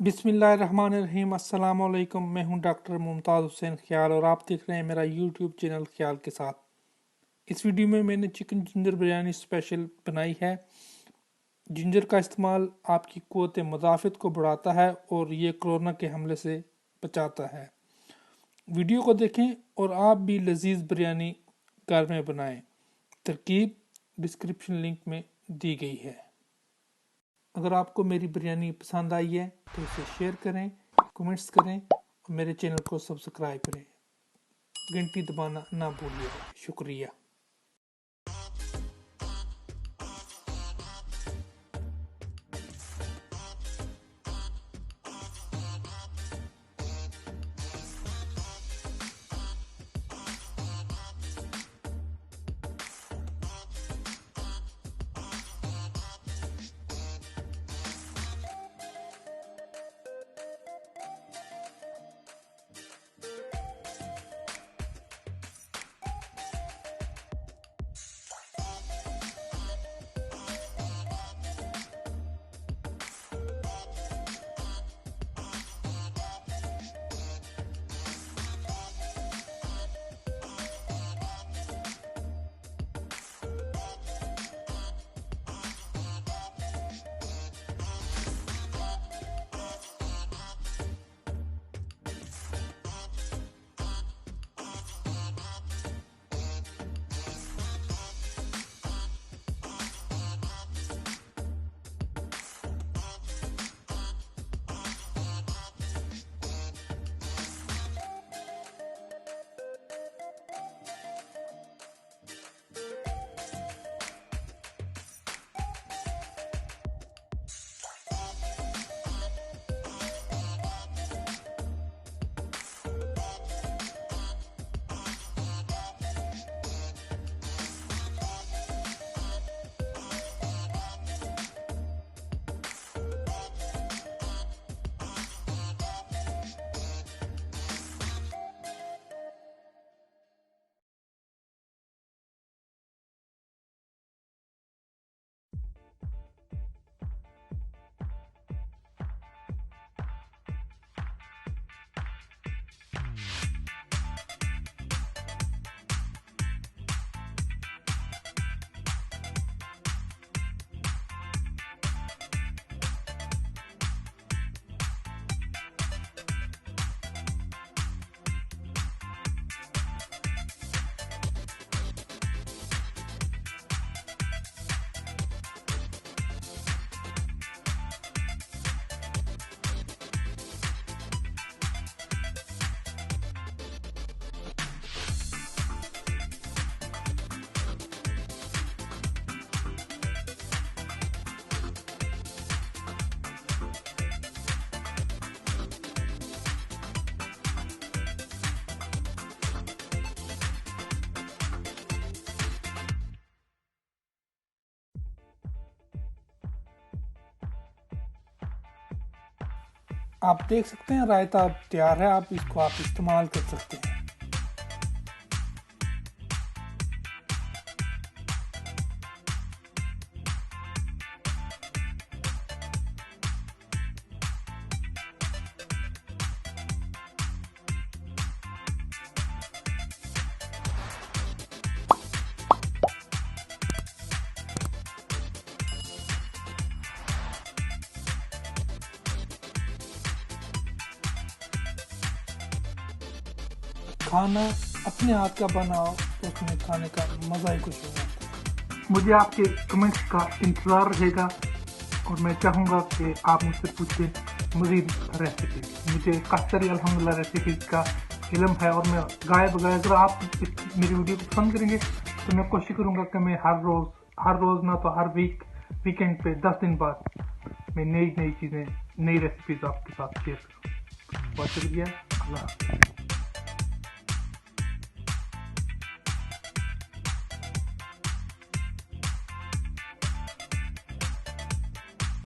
बिस्मिल्लाहिर्रहमानिर्रहीम। अस्सलाम वालेकुम। मैं हूं डॉक्टर मुमताज़ हुसैन ख्याल और आप देख रहे हैं मेरा यूट्यूब चैनल ख्याल के साथ। इस वीडियो में मैंने चिकन जिंजर बिरयानी स्पेशल बनाई है। जिंजर का इस्तेमाल आपकी क़ुव्वत मुदाफ़त को बढ़ाता है और ये कोरोना के हमले से बचाता है। वीडियो को देखें और आप भी लजीज बिरयानी घर में बनाएं। तरकीब डिस्क्रिप्शन लिंक में दी गई है। अगर आपको मेरी बिरयानी पसंद आई है तो इसे शेयर करें, कमेंट्स करें और मेरे चैनल को सब्सक्राइब करें। घंटी दबाना ना भूलिएगा। शुक्रिया। आप देख सकते हैं रायता तैयार है। आप इसको इस्तेमाल कर सकते हैं। खाना अपने हाथ का बनाओ तो उसमें खाने का मज़ा ही कुछ हो जाता है। मुझे आपके कमेंट्स का इंतज़ार रहेगा और मैं चाहूँगा कि आप मुझसे पूछें मज़ीद रेसिपी। मुझे काफ़ी सारी अल्हम्दुलिल्लाह रेसिपी का इल्म है और मैं गाय बगाए अगर आप मेरी वीडियो को पसंद करेंगे तो मैं कोशिश करूँगा कि मैं हर रोज़ ना तो हर वीकेंड पे 10 दिन बाद मैं नई चीज़ें नई रेसिपीज़ आपके साथ शेयर करूँ। बहुत शुक्रिया। अल्लाह।